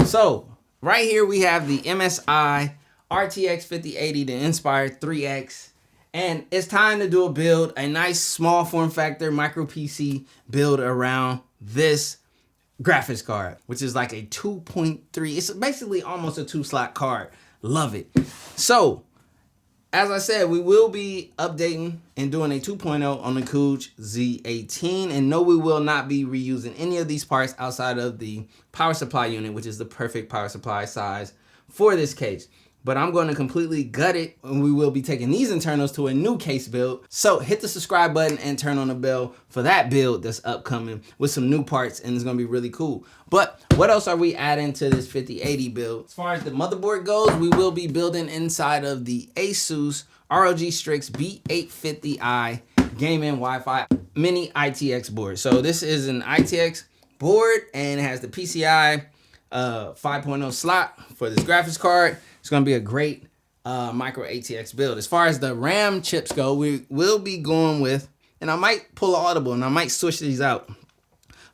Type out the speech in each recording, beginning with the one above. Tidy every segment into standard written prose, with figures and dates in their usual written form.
So right here we have the MSI RTX 5080, the Inspire 3X. And it's time to do a build, a nice small form factor micro PC build around this graphics card, which is like a 2.3. It's basically almost a 2-slot card. Love it. So, as I said, we will be updating and doing a 2.0 on the Cooj Z18. And no, we will not be reusing any of these parts outside of the power supply unit, which is the perfect power supply size for this case. But I'm going to completely gut it, and we will be taking these internals to a new case build. So hit the subscribe button and turn on the bell for that build that's upcoming with some new parts, and it's going to be really cool. But what else are we adding to this 5080 build? As far as the motherboard goes, we will be building inside of the Asus ROG Strix B850i gaming Wi-Fi mini ITX board. So this is an ITX board, and it has the PCI 5.0 slot for this graphics card. It's going to be a great micro ATX build. As far as the RAM chips go, we will be going with, and I might pull an audible and I might switch these out.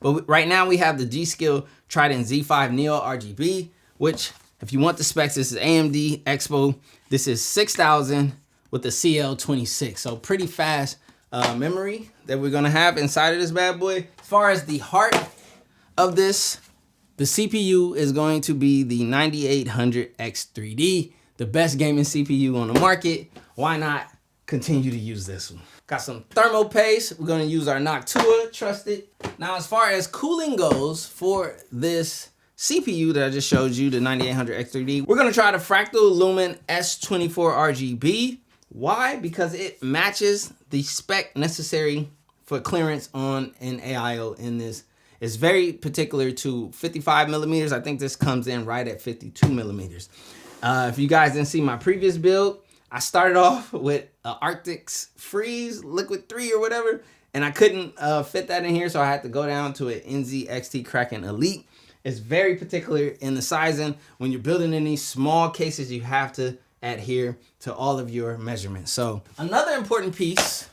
But right now we have the G-Skill Trident Z5 Neo RGB, which if you want the specs, this is AMD Expo. This is 6000 with the CL26. So pretty fast memory that we're going to have inside of this bad boy. As far as the heart of this, the CPU is going to be the 9800X3D, the best gaming CPU on the market. Why not continue to use this one? Got some thermal paste. We're going to use our Noctua, trust it. Now, as far as cooling goes for this CPU that I just showed you, the 9800X3D, we're going to try the Fractal Lumen S24 RGB. Why? Because it matches the spec necessary for clearance on an AIO in this. It's very particular to 55 millimeters. I think this comes in right at 52 millimeters. If you guys didn't see my previous build, I started off with an RTX Freeze Liquid 3 or whatever, and I couldn't fit that in here, so I had to go down to an NZXT Kraken Elite. It's very particular in the sizing. When you're building in these small cases, you have to adhere to all of your measurements. So another important piece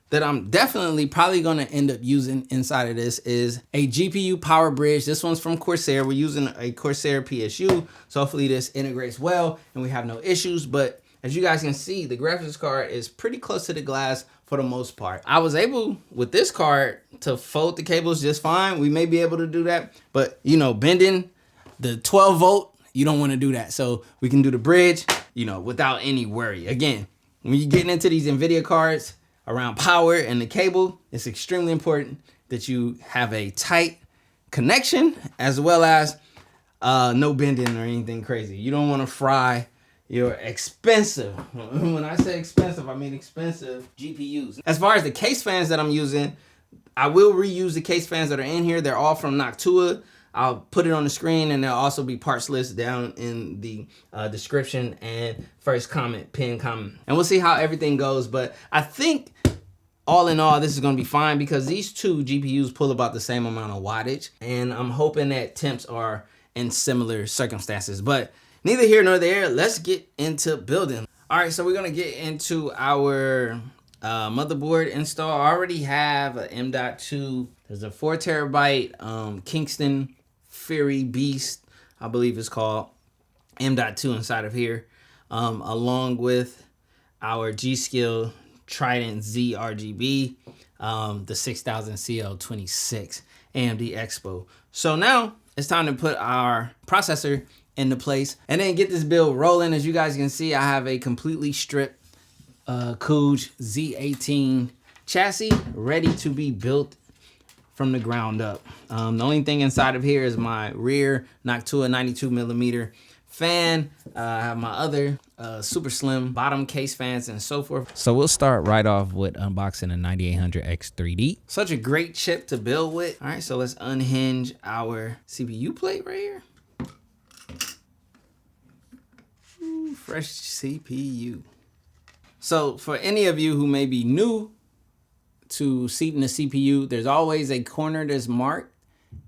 that I'm definitely probably going to end up using inside of this is a GPU power bridge. This one's from Corsair. We're using a Corsair PSU, so hopefully this integrates well and we have no issues. But as you guys can see, the graphics card is pretty close to the glass for the most part. I was able, with this card, to fold the cables just fine. We may be able to do that, but you know, bending the 12 volt, you don't want to do that. So we can do the bridge, you know, without any worry. Again, when you're getting into these NVIDIA cards, around power and the cable, it's extremely important that you have a tight connection as well as no bending or anything crazy. You don't want to fry your expensive, when I say expensive, I mean expensive GPUs. As far as the case fans that I'm using, I will reuse the case fans that are in here. They're all from Noctua. I'll put it on the screen, and there'll also be parts list down in the description and first comment, pinned comment. And we'll see how everything goes. But I think all in all, this is going to be fine because these two GPUs pull about the same amount of wattage. And I'm hoping that temps are in similar circumstances. But neither here nor there. Let's get into building. All right, so we're going to get into our motherboard install. I already have an M.2. There's a 4 terabyte Kingston Fury Beast, I believe it's called, M.2 inside of here, along with our G-Skill Trident Z RGB, the 6000 CL26 AMD Expo. So now it's time to put our processor into place and then get this build rolling. As you guys can see, I have a completely stripped Cooj Z18 chassis ready to be built from the ground up. The only thing inside of here is my rear Noctua 92 millimeter fan. I have my other super slim bottom case fans and so forth. So we'll start right off with unboxing a 9800X3D. Such a great chip to build with. All right, so let's unhinge our CPU plate right here. Ooh, fresh CPU. So for any of you who may be new to seating the CPU, there's always a corner that's marked,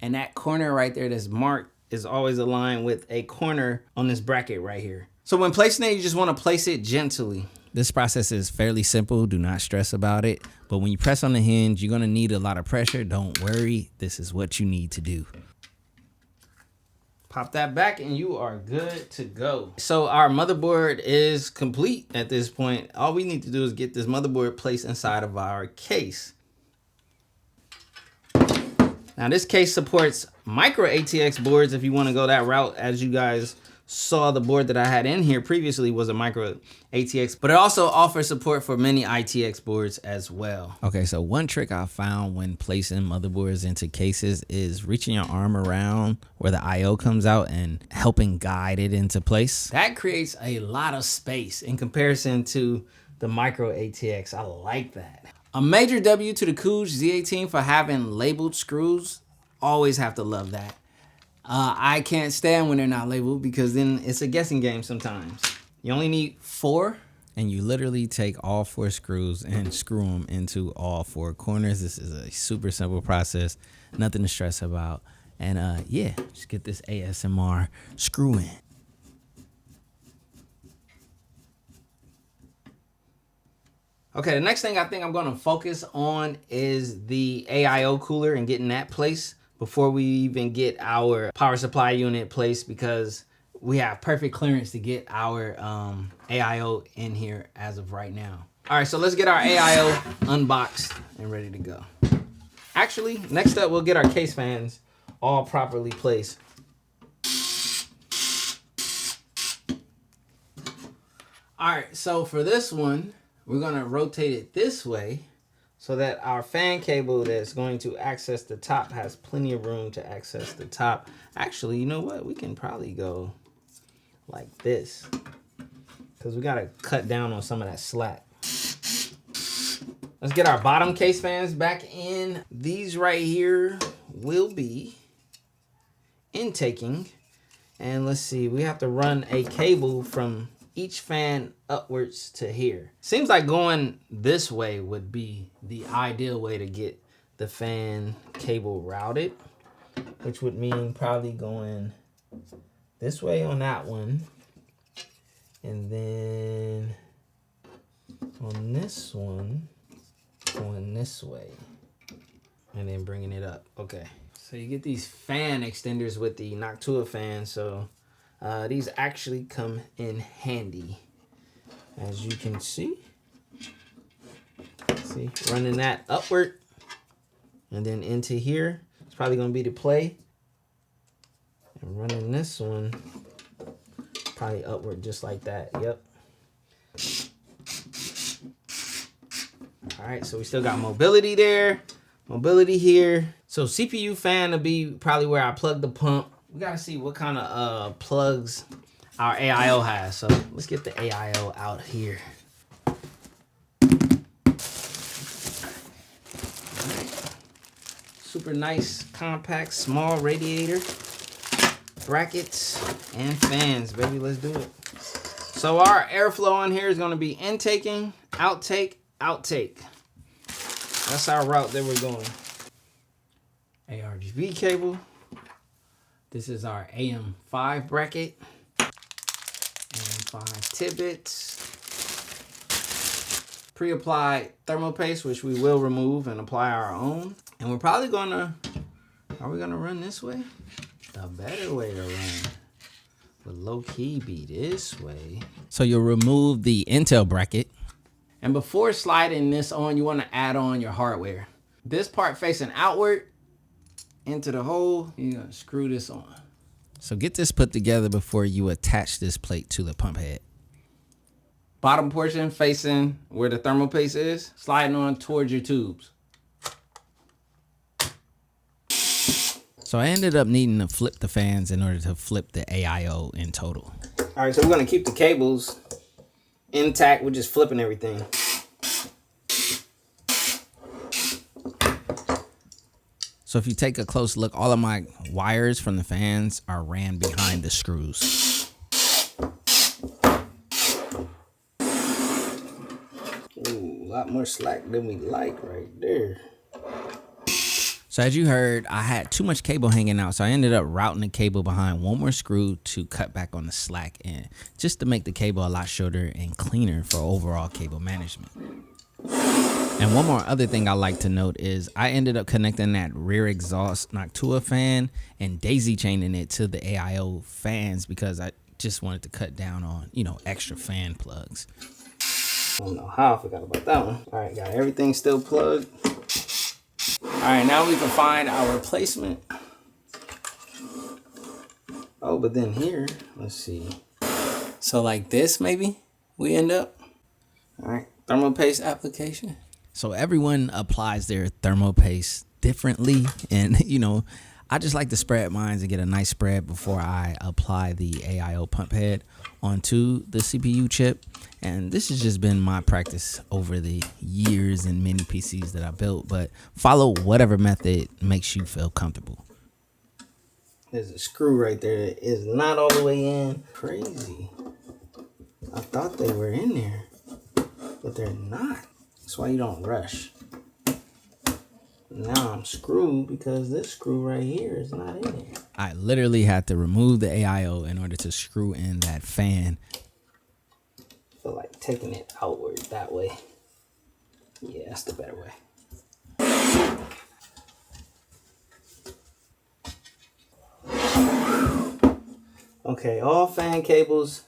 and that corner right there that's marked is always aligned with a corner on this bracket right here. So when placing it, you just want to place it gently. This process is fairly simple. Do not stress about it. But when you press on the hinge, you're going to need a lot of pressure. Don't worry. This is what you need to do. Pop that back and you are good to go. So our motherboard is complete at this point. All we need to do is get this motherboard placed inside of our case. Now this case supports micro ATX boards if you want to go that route. As you guys saw, the board that I had in here previously was a micro ATX, but it also offers support for many ITX boards as well. Okay, so one trick I found when placing motherboards into cases is reaching your arm around where the IO comes out and helping guide it into place. That creates a lot of space in comparison to the micro ATX. I like that. A major W to the Couge Z18 for having labeled screws. Always have to love that. I can't stand when they're not labeled because then it's a guessing game sometimes. You only need 4. And you literally take all 4 screws and screw them into all 4 corners. This is a super simple process. Nothing to stress about. And yeah, just get this ASMR screw in. Okay, the next thing I think I'm gonna focus on is the AIO cooler and getting that placed before we even get our power supply unit placed, because we have perfect clearance to get our AIO in here as of right now. All right, so let's get our AIO unboxed and ready to go. Actually, next up, we'll get our case fans all properly placed. All right, so for this one, we're gonna rotate it this way so that our fan cable that's going to access the top has plenty of room to access the top. Actually, you know what? We can probably go like this because we gotta cut down on some of that slack. Let's get our bottom case fans back in. These right here will be intaking. And let's see, we have to run a cable from each fan upwards to here. Seems like going this way would be the ideal way to get the fan cable routed, which would mean probably going this way on that one, and then on this one, going this way, and then bringing it up. Okay, so you get these fan extenders with the Noctua fan, so these actually come in handy, as you can see. See, running that upward and then into here. It's probably gonna be the play. And running this one probably upward just like that. Yep. All right, so we still got mobility there, mobility here. So CPU fan will be probably where I plug the pump. We gotta see what kind of plugs our AIO has. So let's get the AIO out here. Super nice, compact, small radiator, brackets, and fans, baby. Let's do it. So our airflow on here is gonna be intaking, outtake, outtake. That's our route that we're going. ARGB cable. This is our AM5 bracket. AM5 tibbets. Pre-applied thermal paste, which we will remove and apply our own. And we're probably gonna, are we gonna run this way? The better way to run would low-key be this way. So you'll remove the Intel bracket. And before sliding this on, you wanna add on your hardware. This part facing outward, into the hole, you're gonna screw this on. So get this put together before you attach this plate to the pump head. Bottom portion facing where the thermal paste is, sliding on towards your tubes. So I ended up needing to flip the fans in order to flip the AIO in total. All right, so we're gonna keep the cables intact. We're just flipping everything. So if you take a close look, all of my wires from the fans are ran behind the screws. Ooh, a lot more slack than we like right there. So as you heard, I had too much cable hanging out, so I ended up routing the cable behind one more screw to cut back on the slack end, just to make the cable a lot shorter and cleaner for overall cable management. And one more other thing I like to note is I ended up connecting that rear exhaust Noctua fan and daisy chaining it to the AIO fans because I just wanted to cut down on, extra fan plugs. I don't know how I forgot about that one. All right, got everything still plugged. All right, now we can find our replacement. Oh, but then here, let's see. So like this, maybe we end up. All right, thermal paste application. So everyone applies their thermal paste differently. And, I just like to spread mine and get a nice spread before I apply the AIO pump head onto the CPU chip. And this has just been my practice over the years and many PCs that I built. But follow whatever method makes you feel comfortable. There's a screw right there that is not all the way in. Crazy. I thought they were in there, but they're not. That's why you don't rush. Now I'm screwed because this screw right here is not in there. I literally had to remove the AIO in order to screw in that fan. I feel like taking it outward that way. Yeah, that's the better way. Okay, all fan cables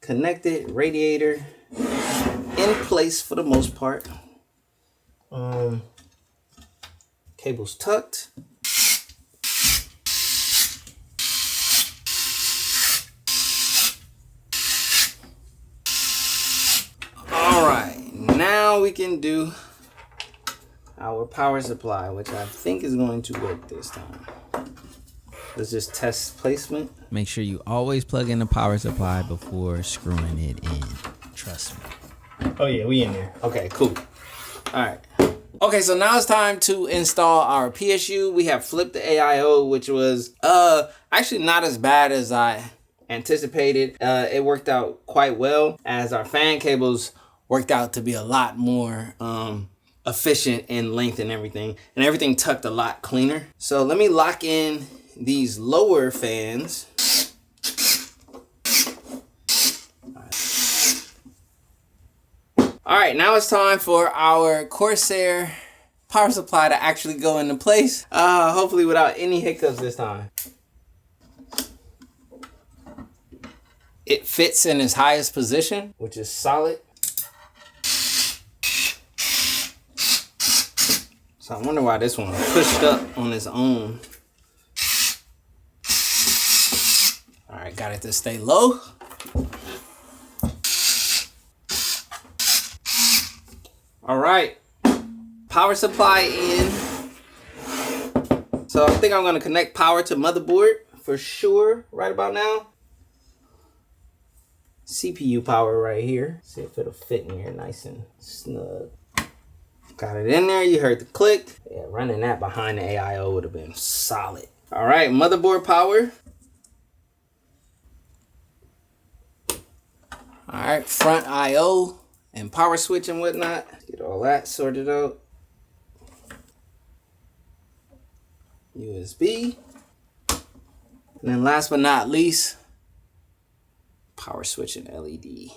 connected, radiator in place for the most part. Cables tucked. All right, now we can do our power supply, which I think is going to work this time. Let's just test placement. Make sure you always plug in the power supply before screwing it in. Trust me. Oh yeah, we in there. Okay, cool. All right. Okay, so now it's time to install our PSU. We have flipped the AIO, which was actually not as bad as I anticipated. It worked out quite well as our fan cables worked out to be a lot more efficient in length and everything tucked a lot cleaner. So let me lock in these lower fans. All right, now it's time for our Corsair power supply to actually go into place. Hopefully without any hiccups this time. It fits in its highest position, which is solid. So I wonder why this one pushed up on its own. All right, got it to stay low. All right, power supply in. So I think I'm gonna connect power to motherboard for sure right about now. CPU power right here. See if it'll fit in here nice and snug. Got it in there, you heard the click. Yeah, running that behind the AIO would have been solid. All right, motherboard power. All right, front IO and power switch and whatnot. Get all that sorted out. USB. And then last but not least, power switch and LED.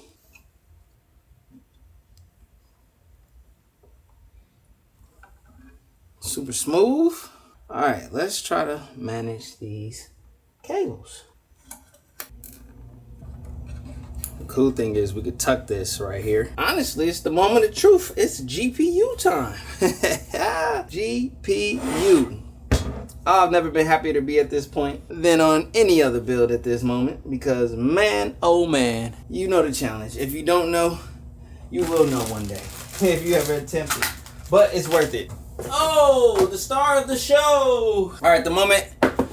Super smooth. All right, let's try to manage these cables. The cool thing is we could tuck this right here. Honestly, it's the moment of truth. It's GPU time. GPU. Oh, I've never been happier to be at this point than on any other build at this moment because man, oh man, you know the challenge. If you don't know, you will know one day if you ever attempt it, but it's worth it. Oh, the star of the show. All right, the moment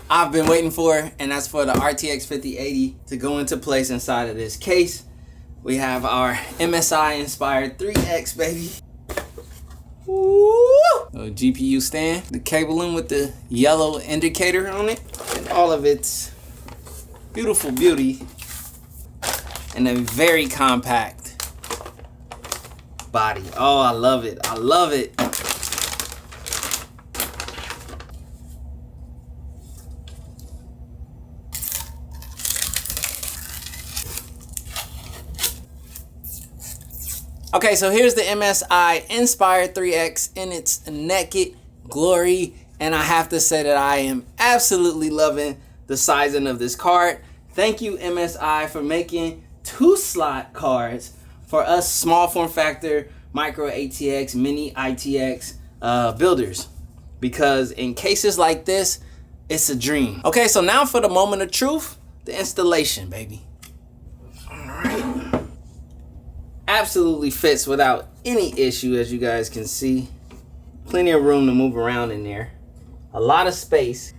I've been waiting for, and that's for the RTX 5080 to go into place inside of this case. We have our MSI inspired 3X, baby. Woo! GPU stand, the cabling with the yellow indicator on it, and all of its beautiful beauty, and a very compact body. Oh, I love it. I love it. Okay, so here's the MSI Inspire 3X in its naked glory. And I have to say that I am absolutely loving the sizing of this card. Thank you, MSI, for making 2-slot cards for us small form factor, micro ATX, mini ITX builders. Because in cases like this, it's a dream. Okay, so now for the moment of truth, the installation, baby. All right. Absolutely fits without any issue, as you guys can see. Plenty of room to move around in there. A lot of space.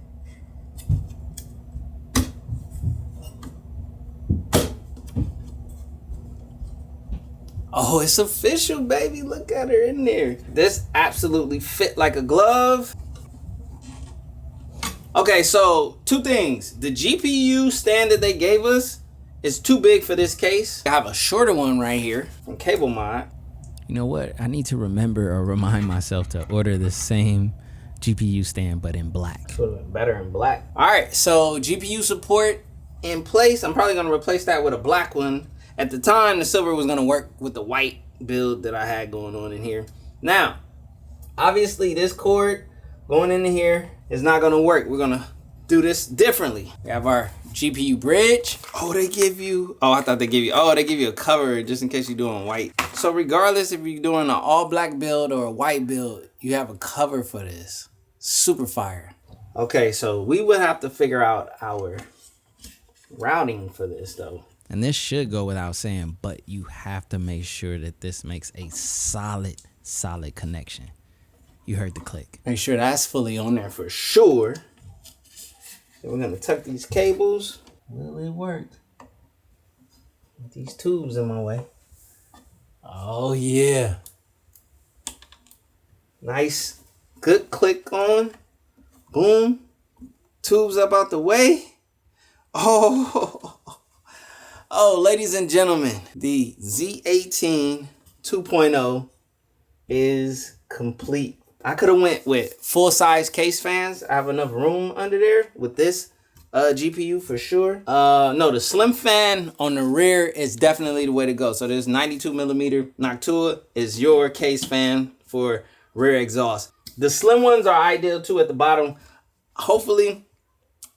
Oh, it's official, baby. Look at her in there. This absolutely fit like a glove. Okay, so 2 things. The GPU stand that they gave us is too big for this case. I have a shorter one right here from Cable Mod. You know what? I need to remember or remind myself to order the same GPU stand, but in black. Better in black. All right, so GPU support in place. I'm probably gonna replace that with a black one. At the time, the silver was gonna work with the white build that I had going on in here. Now, obviously this cord going into here is not gonna work. We're gonna do this differently. We have our GPU bridge. Oh, they give you, oh, I thought they give you, oh, they give you a cover just in case you're doing white. So regardless if you're doing an all black build or a white build, you have a cover for this. Super fire. Okay, so we would have to figure out our routing for this though. And this should go without saying, but you have to make sure that this makes a solid connection. You heard the click. Make sure that's fully on there for sure. Then we're gonna tuck these cables. Will it work? With these tubes in my way. Oh yeah. Nice. Good click on. Boom. Tubes up out the way. Oh, ladies and gentlemen, the Z18 2.0 is complete. I could have went with full-size case fans. I have enough room under there with this GPU for sure. No, the slim fan on the rear is definitely the way to go. So this 92mm Noctua is your case fan for rear exhaust. The slim ones are ideal too at the bottom. Hopefully,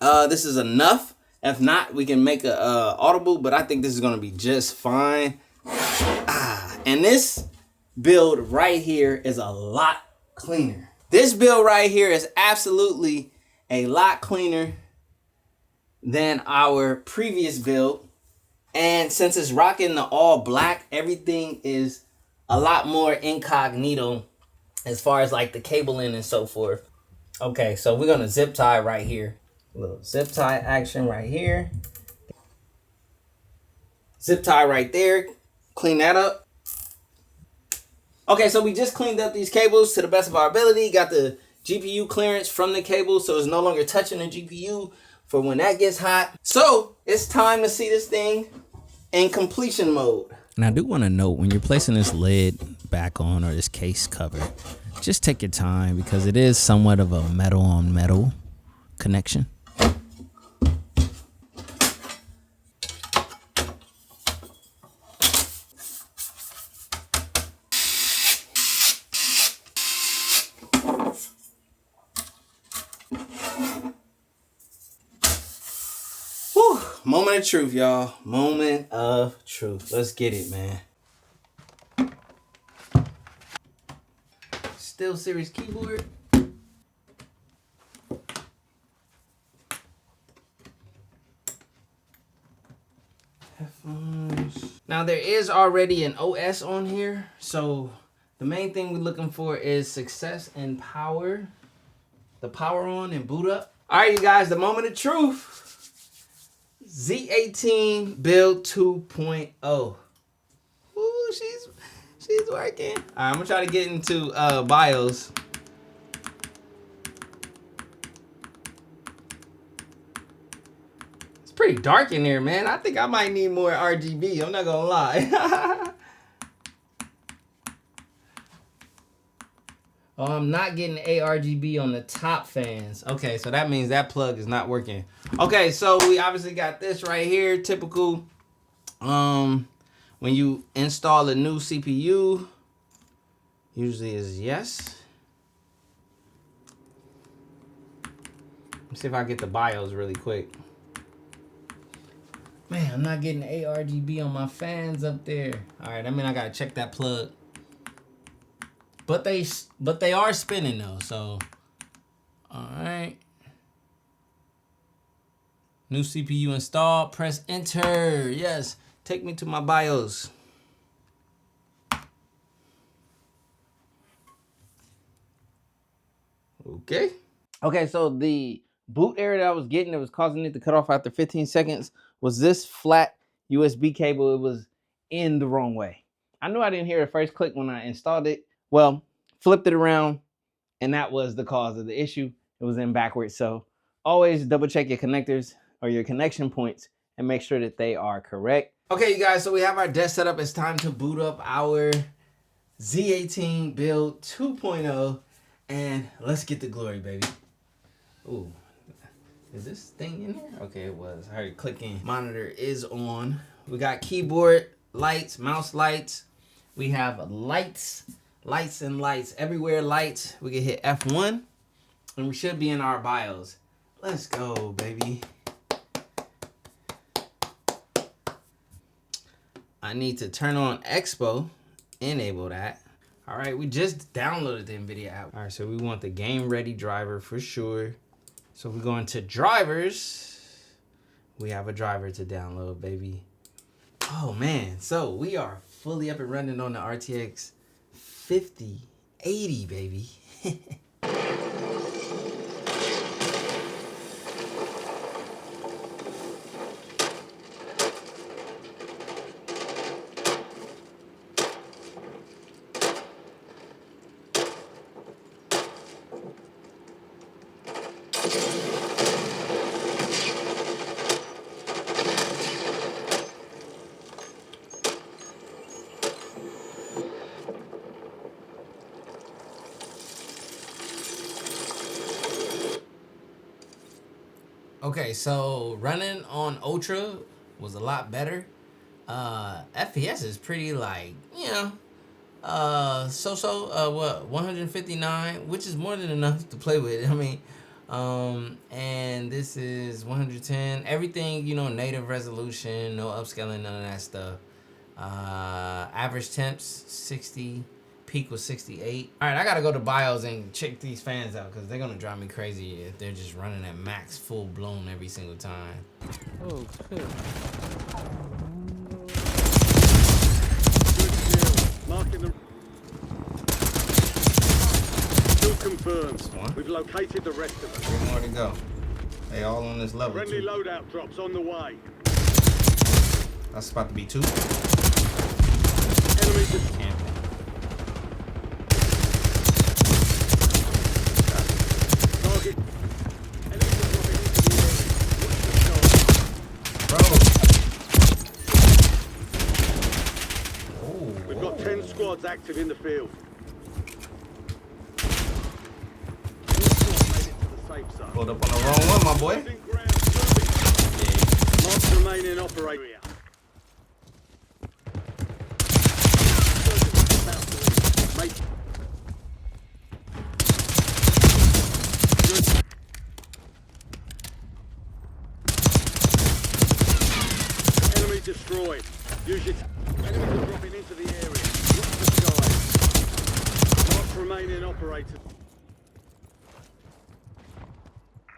this is enough. If not, we can make a audible, but I think this is gonna be just fine. And this build right here is a lot cleaner. This build right here is absolutely a lot cleaner than our previous build. And since it's rocking the all black, everything is a lot more incognito as far as like the cabling and so forth. Okay, so we're gonna zip tie right here. A little zip tie action right here. Zip tie right there. Clean that up. Okay, so we just cleaned up these cables to the best of our ability. Got the GPU clearance from the cable, so it's no longer touching the GPU for when that gets hot. So it's time to see this thing in completion mode. And I do want to note, when you're placing this lid back on or this case cover, just take your time because it is somewhat of a metal on metal connection. Moment of truth, y'all. Moment of truth. Let's get it, man. Still Series keyboard. Headphones. Now there is already an OS on here, so the main thing we're looking for is success and power. The power on and boot up. All right, you guys, the moment of truth. Z18 build 2.0. Ooh, she's working. All right, I'm gonna try to get into BIOS. It's pretty dark in there, man. I think I might need more RGB. I'm not gonna lie. Oh, I'm not getting ARGB on the top fans. Okay, so that means that plug is not working. Okay, so we obviously got this right here, typical. when you install a new CPU, usually is yes. Let's see if I get the BIOS really quick. Man, I'm not getting ARGB on my fans up there. All right, I mean I gotta check that plug. But they are spinning though, so all right. New CPU installed. Press enter. Yes, take me to my BIOS. Okay. Okay, so the boot error that I was getting that was causing it to cut off after 15 seconds was this flat USB cable. It was in the wrong way. I knew I didn't hear it first click when I installed it. Well, flipped it around, and that was the cause of the issue. It was in backwards. So always double check your connectors or your connection points and make sure that they are correct. Okay, you guys, so we have our desk set up. It's time to boot up our Z18 build 2.0, and let's get the glory, baby. Ooh, is this thing in here? Okay, it was. I heard it clicking. Monitor is on. We got keyboard lights, mouse lights. We have lights, lights and lights everywhere. Lights. We can hit F1, and we should be in our BIOS. Let's go, baby. I need to turn on Expo, enable that. All right, we just downloaded the NVIDIA app. All right, so we want the game ready driver for sure. So we go into drivers. We have a driver to download, baby. Oh man, so we are fully up and running on the RTX 5080, baby. Okay, so running on Ultra was a lot better. FPS is pretty like, you know, what, 159, which is more than enough to play with. I mean, and this is 110. Everything, you know, native resolution, no upscaling, none of that stuff. Average temps 60. Peak was 68. All right, I gotta go to BIOS and check these fans out because they're gonna drive me crazy if they're just running at max full blown every single time. Oh, shit. Good kill. Marking them. Still confirmed. We've located the rest of them. 3 more to go. They all on this level. Friendly loadout drops on the way. That's about to be 2. Enemy just camping. Target. Enemy dropping into the area. Bro. Oh, We've got 10 squads active in the field. Made it to the safe zone. Pulled up on the wrong one, my boy. Holding ground. Marks remain in operation. Enemy destroyed. Use your enemies are dropping into the area. Watch the sky. Marks remain in operation.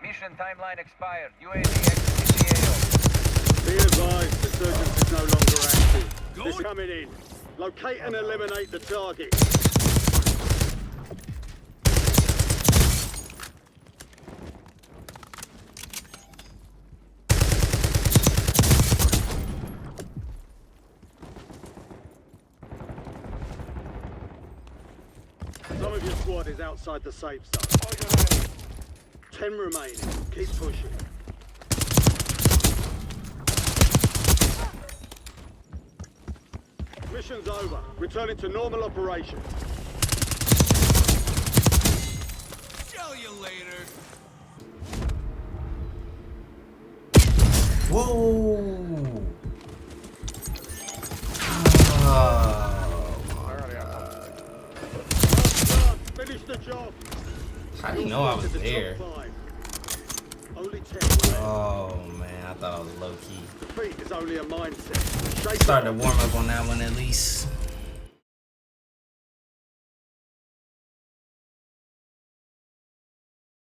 Mission timeline expired. UAV exiting the AO. Be advised, the surgeon is no longer active. This coming in. Locate and eliminate the target. Some of your squad is outside the safe zone. 10 remaining. Keep pushing. Mission's over. Returning to normal operation. Tell you later. Whoa. Good job. How do you know I was there? Only 10 left. Oh man, I thought I was low key. Defeat is only a mindset. Shake Starting to warm up on that one at least.